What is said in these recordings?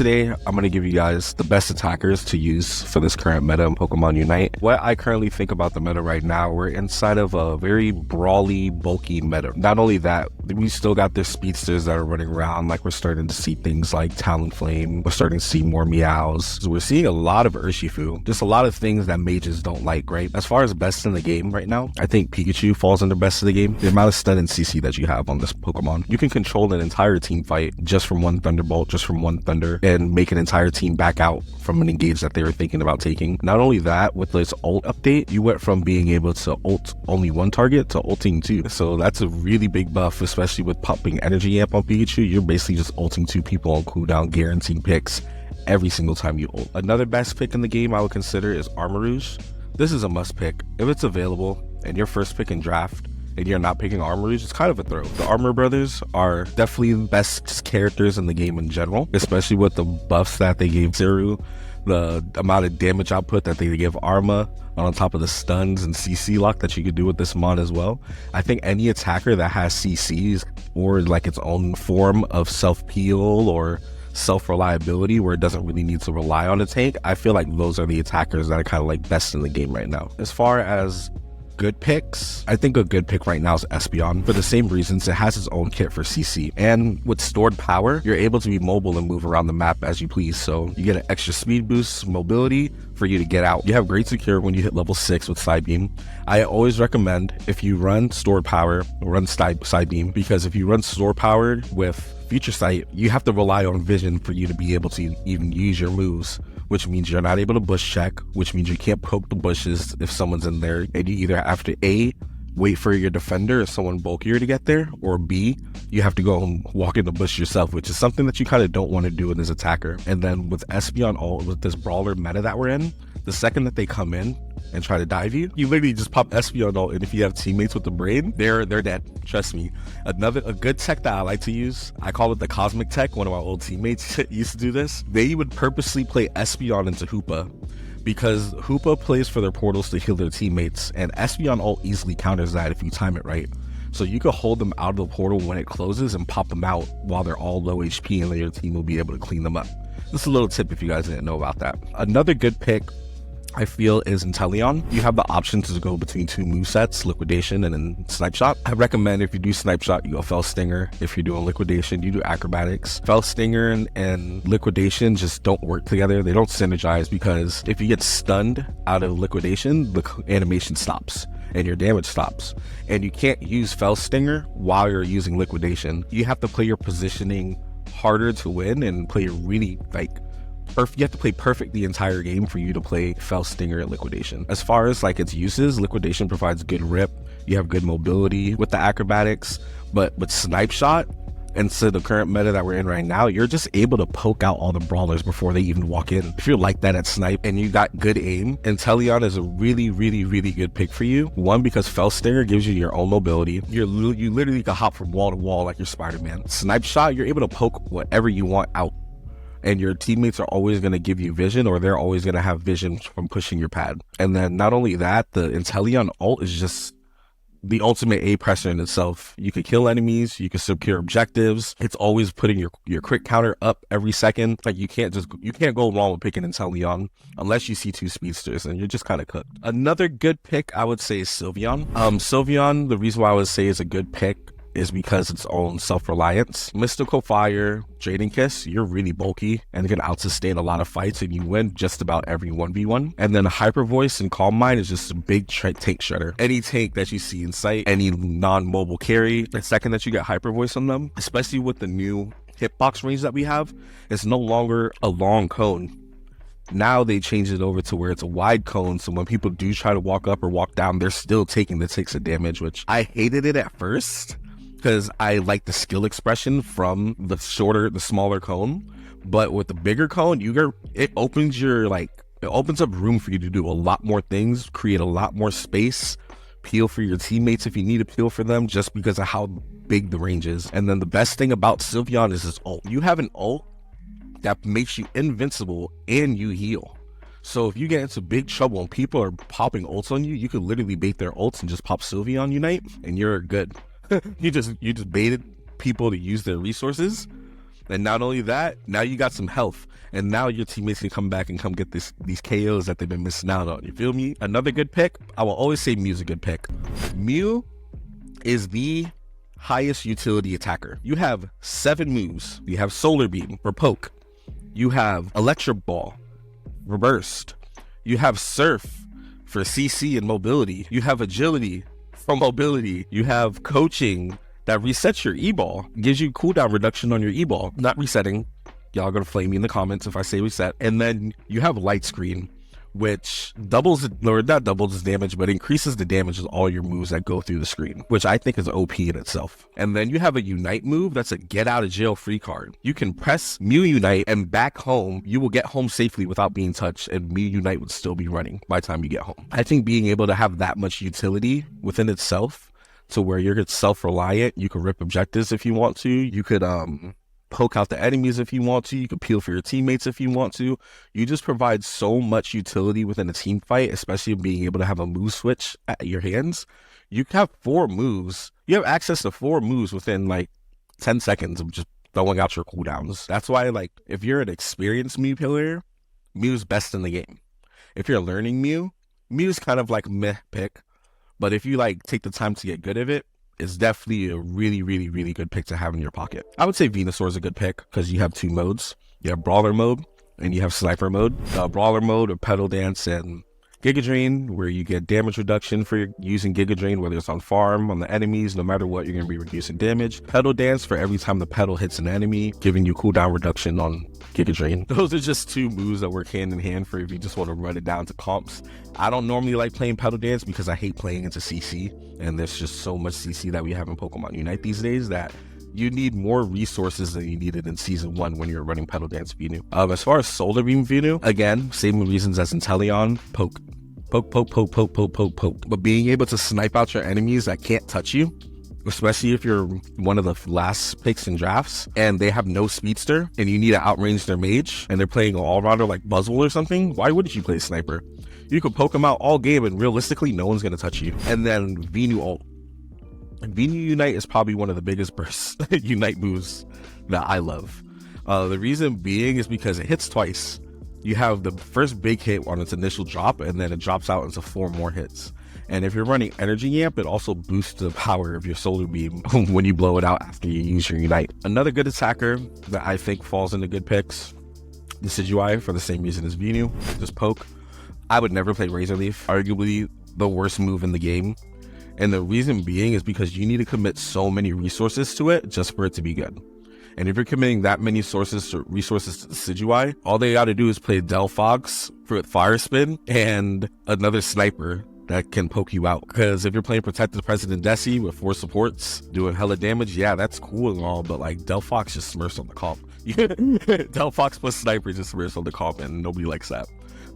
today, I'm going to give you guys the best attackers to use for this current meta in Pokemon Unite. What I currently think about the meta right now, we're inside of a very brawly, bulky meta. Not only that, we still got the speedsters that are running around. Like, we're starting to see things like Talonflame. We're starting to see more Meows. So we're seeing a lot of Urshifu. Just a lot of things that mages don't like, right? As far as best in the game right now, I think Pikachu falls under best of the game. The amount of stun and CC that you have on this Pokemon, you can control an entire team fight just from one Thunderbolt, just from one Thunder, and make an entire team back out from an engage that they were thinking about taking. Not only that, with this ult update, you went from being able to ult only one target to ulting two. So that's a really big buff, especially with popping energy amp on Pikachu. You're basically just ulting two people on cooldown, guaranteeing picks every single time you ult. Another best pick in the game I would consider is Armarouge. This is a must pick. If it's available and your first pick in draft, and you're not picking Armarouge, it's kind of a throw. The Armor Brothers are definitely the best characters in the game in general, especially with the buffs that they gave Zero, the amount of damage output that they give Arma, on top of the stuns and CC lock that you could do with this mod as well. I think any attacker that has CCs or like its own form of self-peel or self-reliability where it doesn't really need to rely on a tank, I feel like those are the attackers that are kind of like best in the game right now. As far as good picks, I think a good pick right now is Espeon. For the same reasons, it has its own kit for CC, and with stored power, you're able to be mobile and move around the map as you please. So you get an extra speed boost, mobility for you to get out. You have great secure when you hit level 6 with Side Beam. I always recommend, if you run stored power, run Side Beam, because if you run stored powered with Future Sight, you have to rely on vision for you to be able to even use your moves, which means you're not able to bush check, which means you can't poke the bushes if someone's in there, and you either have to A, wait for your defender or someone bulkier to get there, or B, you have to go and walk in the bush yourself, which is something that you kind of don't want to do as an attacker. And then with Espeon ult, with this brawler meta that we're in, the second that they come in and try to dive you, you literally just pop Espeon ult, and if you have teammates with the brain, they're dead. Trust me. A good tech that I like to use, I call it the Cosmic Tech. One of my old teammates used to do this. They would purposely play Espeon into Hoopa, because Hoopa plays for their portals to heal their teammates, and Espeon ult easily counters that if you time it right. So you can hold them out of the portal when it closes and pop them out while they're all low HP, and then your team will be able to clean them up. Just a little tip if you guys didn't know about that. Another good pick I feel is Inteleon. You have the option to go between two movesets, Liquidation and then Snipe Shot. I recommend if you do Snipe Shot, you go Fell Stinger. If you're doing Liquidation, you do Acrobatics. Fell Stinger and Liquidation just don't work together. They don't synergize, because if you get stunned out of Liquidation, the animation stops and your damage stops. And you can't use Fell Stinger while you're using Liquidation. You have to play your positioning harder to win and play really you have to play perfect the entire game for you to play Fell Stinger and Liquidation. As far as like its uses, Liquidation provides good rip, you have good mobility with the acrobatics, but with Snipe Shot, and so the current meta that we're in right now, you're just able to poke out all the brawlers before they even walk in. If you're like that at Snipe and you got good aim, Inteleon is a really, really, really good pick for you. One, because Fell Stinger gives you your own mobility. You literally can hop from wall to wall like you're Spider-Man. Snipe Shot, you're able to poke whatever you want out, and your teammates are always going to give you vision, or they're always going to have vision from pushing your pad. And then not only that, the Inteleon ult is just the ultimate A presser in itself. You can kill enemies, you can secure objectives. It's always putting your crit counter up every second. Like, you can't go wrong with picking Inteleon unless you see two speedsters, and you're just kind of cooked. Another good pick I would say is Sylveon. Sylveon, the reason why I would say is a good pick is because its own self-reliance. Mystical Fire, Draining Kiss, you're really bulky and can out-sustain a lot of fights, and you win just about every 1v1. And then Hyper Voice and Calm Mind is just a big tank shredder. Any tank that you see in sight, any non-mobile carry, the second that you get Hyper Voice on them, especially with the new hitbox range that we have, it's no longer a long cone. Now they changed it over to where it's a wide cone, so when people do try to walk up or walk down, they're still taking the ticks of damage, which I hated it at first, because I like the skill expression from the smaller cone. But with the bigger cone, it opens up room for you to do a lot more things, create a lot more space, peel for your teammates if you need to peel for them, just because of how big the range is. And then the best thing about Sylveon is his ult. You have an ult that makes you invincible and you heal. So if you get into big trouble and people are popping ults on you, you could literally bait their ults and just pop Sylveon Unite, and you're good. you just baited people to use their resources, And not only that, now you got some health. And now your teammates can come back and come get these KOs that they've been missing out on. You feel me? Another good pick, I will always say Mew's a good pick. Mew is the highest utility attacker. You have 7 moves. You have Solar Beam for poke. You have Electric Ball for burst. You have Surf for CC and mobility. You have Agility for mobility. You have Coaching that resets your E-Ball, gives you cooldown reduction on your E-Ball. Not resetting. Y'all are gonna flame me in the comments if I say reset. And then you have Light Screen, which doubles, or not doubles the damage, but increases the damage of all your moves that go through the screen, which I think is OP in itself. And then you have a Unite move that's a get out of jail free card. You can press Mew Unite and back home. You will get home safely without being touched, and Mew Unite would still be running by the time you get home. I think being able to have that much utility within itself to where you're self-reliant, you can rip objectives if you want to. You could poke out the enemies if you want to. You could peel for your teammates if you want to. You just provide so much utility within a team fight, especially being able to have a move switch at your hands. You have 4 moves. You have access to 4 moves within like 10 seconds of just throwing out your cooldowns. That's why, like, if you're an experienced Mew player, Mew's best in the game. If you're learning Mew, Mew's kind of like meh pick. But if you like take the time to get good at it, it's definitely a really, really, really good pick to have in your pocket. I would say Venusaur is a good pick because you have 2 modes. You have Brawler mode and you have Sniper mode. Brawler mode or Pedal Dance and Giga Drain, where you get damage reduction for using Giga Drain, whether it's on farm, on the enemies, no matter what, you're going to be reducing damage. Pedal Dance for every time the pedal hits an enemy, giving you cooldown reduction on Giga Drain. Those are just 2 moves that work hand in hand for if you just want to run it down to comps. I don't normally like playing Pedal Dance because I hate playing into CC, and there's just so much CC that we have in Pokemon Unite these days that you need more resources than you needed in Season 1 when you're running Pedal Dance Venu. As far as Solar Beam Venu, again, same reasons as Inteleon, poke. But being able to snipe out your enemies that can't touch you, especially if you're one of the last picks in drafts and they have no speedster and you need to outrange their mage and they're playing an all-rounder like Buzzwole or something, why wouldn't you play Sniper? You could poke them out all game and realistically no one's going to touch you. And then Venu ult. Venu Unite is probably one of the biggest burst Unite moves that I love. The reason being is because it hits twice. You have the first big hit on its initial drop, and then it drops out into 4 more hits. And if you're running Energy Amp, it also boosts the power of your Solar Beam when you blow it out after you use your Unite. Another good attacker that I think falls into good picks, Decidueye, for the same reason as Venu, just poke. I would never play Razor Leaf, arguably the worst move in the game. And the reason being is because you need to commit so many resources to it just for it to be good. And if you're committing that many resources to Decidueye, all they got to do is play Delphox for Fire Spin and another Sniper that can poke you out. Because if you're playing Protect the President Desi with 4 supports doing hella damage, yeah, that's cool and all, but like Delphox just smurfs on the comp. Delphox plus Sniper just smurfs on the comp, and nobody likes that.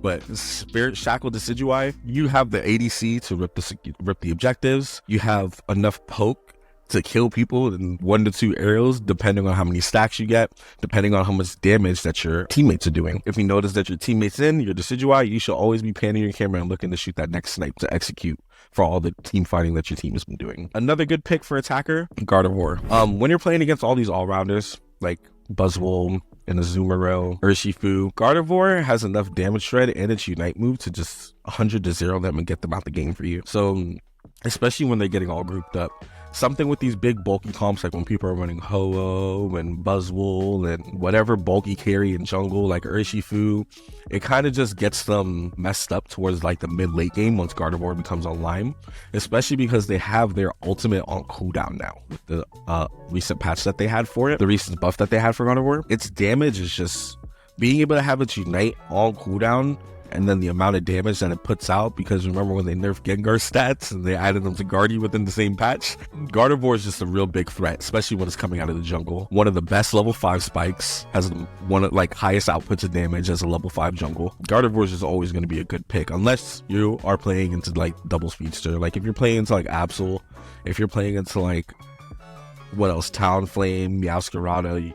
But Spirit Shackle Decidueye, you have the ADC to rip the objectives. You have enough poke to kill people in 1 to 2 arrows, depending on how many stacks you get, depending on how much damage that your teammates are doing. If you notice that your teammate's in your Decidueye, you should always be panning your camera and looking to shoot that next snipe to execute for all the team fighting that your team has been doing. Another good pick for attacker, Gardevoir. When you're playing against all these all-rounders, like Buzzwole and Azumarill, Urshifu, Gardevoir has enough damage shred and its Unite move to just 100-0 them and get them out the game for you. So, especially when they're getting all grouped up. Something with these big bulky comps, like when people are running Ho-Oh and Buzzwole and whatever bulky carry in jungle like Urshifu, it kind of just gets them messed up towards like the mid-late game once Gardevoir becomes online, especially because they have their ultimate on cooldown now with the recent patch that they had for it, the recent buff that they had for Gardevoir. Its damage is just being able to have its Unite on cooldown, and then the amount of damage that it puts out, because remember when they nerfed Gengar stats and they added them to Guardy within the same patch? Gardevoir is just a real big threat, especially when it's coming out of the jungle. One of the best level 5 spikes, has one of like highest outputs of damage as a level 5 jungle. Gardevoir is just always going to be a good pick, unless you are playing into like double speedster. Like if you're playing into like Absol, if you're playing into like, what else, Talonflame, Meowscarada,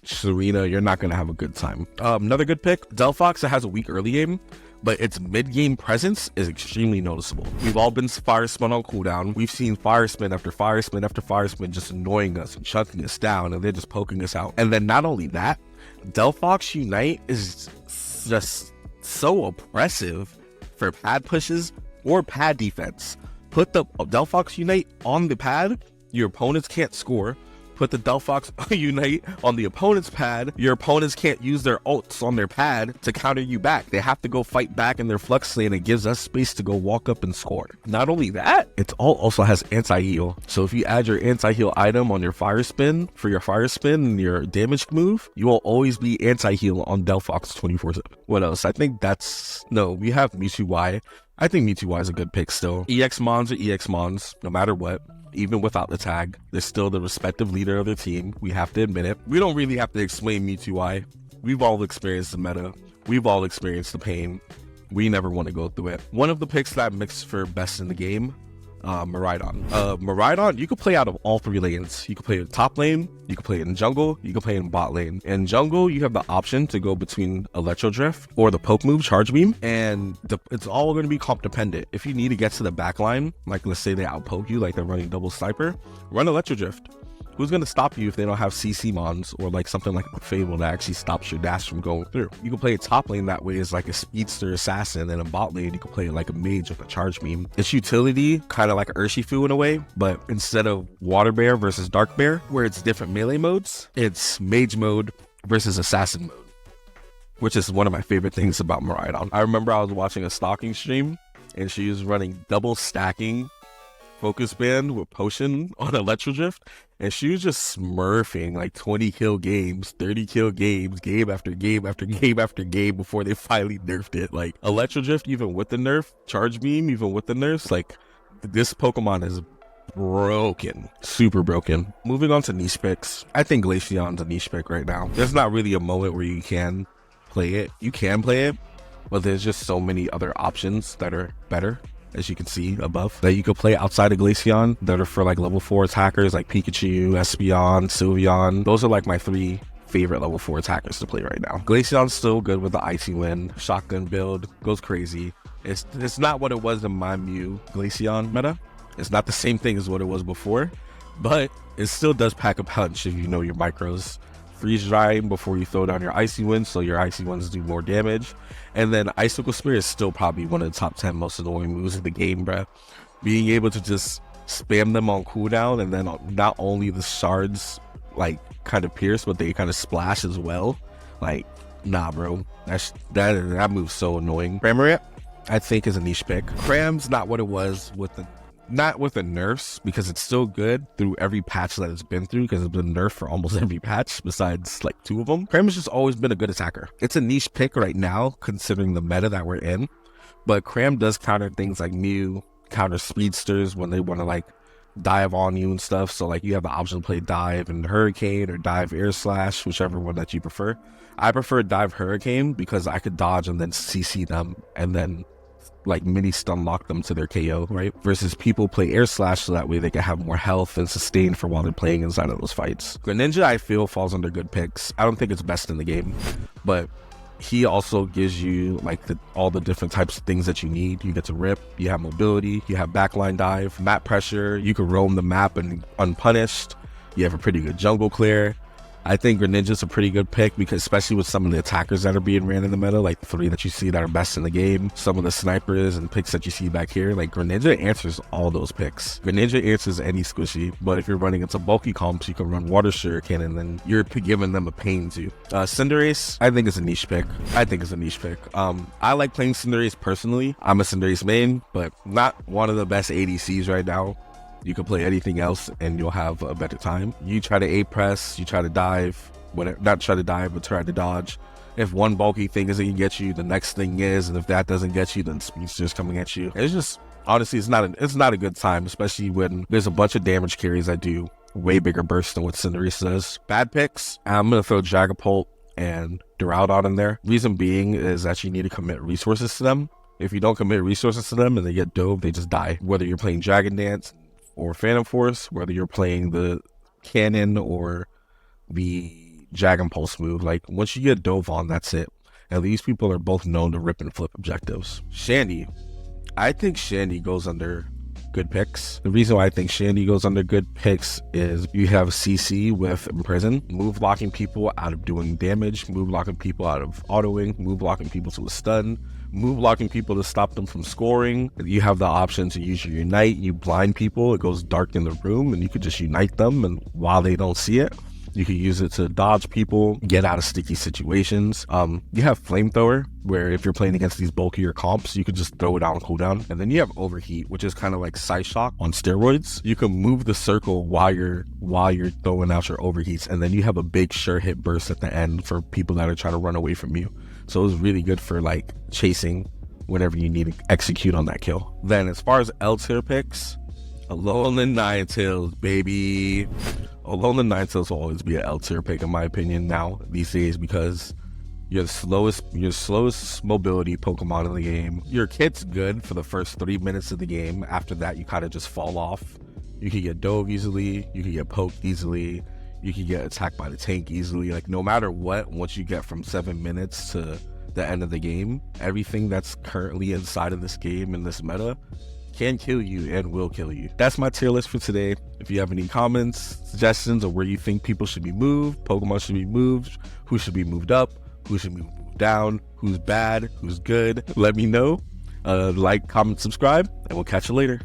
Serena, you're not going to have a good time. Another good pick, Delphox, that has a weak early game, but its mid-game presence is extremely noticeable. We've all been fire spin on cooldown. We've seen fire spin after fire spin after fire spin just annoying us and chunking us down, and they're just poking us out. And then not only that, Delphox Unite is just so oppressive for pad pushes or pad defense. Put the Delphox Unite on the pad, your opponents can't score. Put the Delphox Unite on the opponent's pad, your opponents can't use their ults on their pad to counter you back. They have to go fight back in their flux lane. It gives us space to go walk up and score. Not only that, it also has anti-heal. So if you add your anti-heal item on your fire spin for your fire spin and your damage move, you will always be anti-heal on Delphox 24/7. What else? I think we have Mewtwo. I think Mewtwo is a good pick still. EX Mons are EX Mons, no matter what. Even without the tag, they're still the respective leader of their team. We have to admit it. We don't really have to explain Mewtwo. We've all experienced the meta. We've all experienced the pain. We never want to go through it. One of the picks that I mixed for best in the game, Miraidon. Miraidon, you could play out of all three lanes. You could play in top lane, you could play in jungle, you could play in bot lane. In jungle, you have the option to go between Electro Drift or the poke move, Charge Beam, and it's all going to be comp dependent. If you need to get to the back line, like let's say they outpoke you, like they're running double sniper, run Electro Drift. Who's going to stop you if they don't have CC Mons or like something like a Fable that actually stops your dash from going through? You can play a top lane that way as like a speedster assassin, and a bot lane you can play like a mage with a charge beam. Its utility kind of like Urshifu in a way, but instead of water bear versus dark bear, where it's different melee modes, it's mage mode versus assassin mode, which is one of my favorite things about Miraidon. I remember I was watching a stalking stream and she was running double stacking focus band with potion on Electro Drift, and she was just smurfing like 20 kill games, 30 kill games, game after game after game after game before they finally nerfed it. Like Electro Drift, even with the nerf, Charge Beam, even with the nerfs, like this Pokemon is broken, super broken. Moving on to niche picks, I think Glaceon's a niche pick right now. There's not really a moment where you can play it. You can play it, but there's just so many other options that are better, as you can see above, that you could play outside of Glaceon that are for like level 4 attackers like Pikachu, Espeon, Sylveon. Those are like my 3 favorite level 4 attackers to play right now. Glaceon's still good with the Icy Wind, shotgun build, goes crazy. It's not what it was in my Mew Glaceon meta. It's not the same thing as what it was before, but it still does pack a punch if you know your micros. Freeze drying before you throw down your Icy Wind, so your Icy Winds do more damage. And then Icicle Spear is still probably one of the top 10 most annoying moves in the game, bruh. Being able to just spam them on cooldown, and then not only the shards like kind of pierce, but they kind of splash as well. Like, nah, bro. That move's so annoying. Cramorant, I think, is a niche pick. Cram's not what it was with the nerfs, because it's still good through every patch that it's been through, because it's been nerfed for almost every patch besides like 2 of them. Cram has just always been a good attacker. It's a niche pick right now considering the meta that we're in, but Cram does counter things like Mew, counter speedsters when they want to like dive on you and stuff. So like you have the option to play dive and Hurricane or dive air slash, whichever one that you prefer. I prefer dive Hurricane because I could dodge and then CC them and then like mini stun lock them to their KO, right? Versus people play air slash so that way they can have more health and sustain for while they're playing inside of those fights. Greninja, I feel, falls under good picks. I don't think it's best in the game, but he also gives you like all the different types of things that you need. You get to rip, you have mobility, you have backline dive, map pressure, you can roam the map and unpunished, you have a pretty good jungle clear. I think Greninja's a pretty good pick, because especially with some of the attackers that are being ran in the meta, like the 3 that you see that are best in the game, some of the snipers and picks that you see back here, like Greninja answers all those picks. Greninja answers any squishy, but if you're running into bulky comps, you can run Water Shuriken and then you're giving them a pain too. Cinderace, I think is a niche pick. I like playing Cinderace personally. I'm a Cinderace main, but not one of the best ADCs right now. You can play anything else and you'll have a better time. You try to A-press, you try to dive, not try to dive, but try to dodge. If one bulky thing isn't gonna get you, the next thing is, and if that doesn't get you, then Speedster's coming at you. It's just, honestly, it's not a good time, especially when there's a bunch of damage carries that do way bigger bursts than what Cinderace does. Bad picks, I'm gonna throw Dragapult and Duraludon in there. Reason being is that you need to commit resources to them. If you don't commit resources to them and they get dove, they just die. Whether you're playing Dragon Dance or Phantom Force, whether you're playing the Cannon or the Dragon Pulse move, like once you get dove on, that's it. and these people are both known to rip and flip objectives. Shandy. I think Shandy goes under good picks. The reason why I think Shandy goes under good picks is you have CC with Imprison, move blocking people out of doing damage, move blocking people out of autoing, move blocking people to a stun, move blocking people to stop them from scoring. You have the option to use your Unite. You blind people, it goes dark in the room, and you could just unite them, and while they don't see it, you can use it to dodge people, get out of sticky situations. You have Flamethrower, where if you're playing against these bulkier comps, you could just throw it out on cooldown. And then you have Overheat, which is kind of like Psyshock on steroids. You can move the circle while you're throwing out your overheats, and then you have a big sure hit burst at the end for people that are trying to run away from you. So it's really good for like chasing whenever you need to execute on that kill. Then as far as L tier picks, Alolan Ninetales, baby. Alolan Ninetales will always be an L tier pick in my opinion now these days, because you're the slowest mobility Pokemon in the game. Your kit's good for the first 3 minutes of the game. After that, you kind of just fall off. You can get dove easily, you can get poked easily, you can get attacked by the tank easily. Like no matter what, once you get from 7 minutes to the end of the game, everything that's currently inside of this game in this meta can kill you and will kill you. That's my tier list for today. If you have any comments, suggestions, or where you think people should be moved, Pokemon should be moved, who should be moved up, who should be moved down, who's bad, who's good, let me know. Like, comment, subscribe, and we'll catch you later.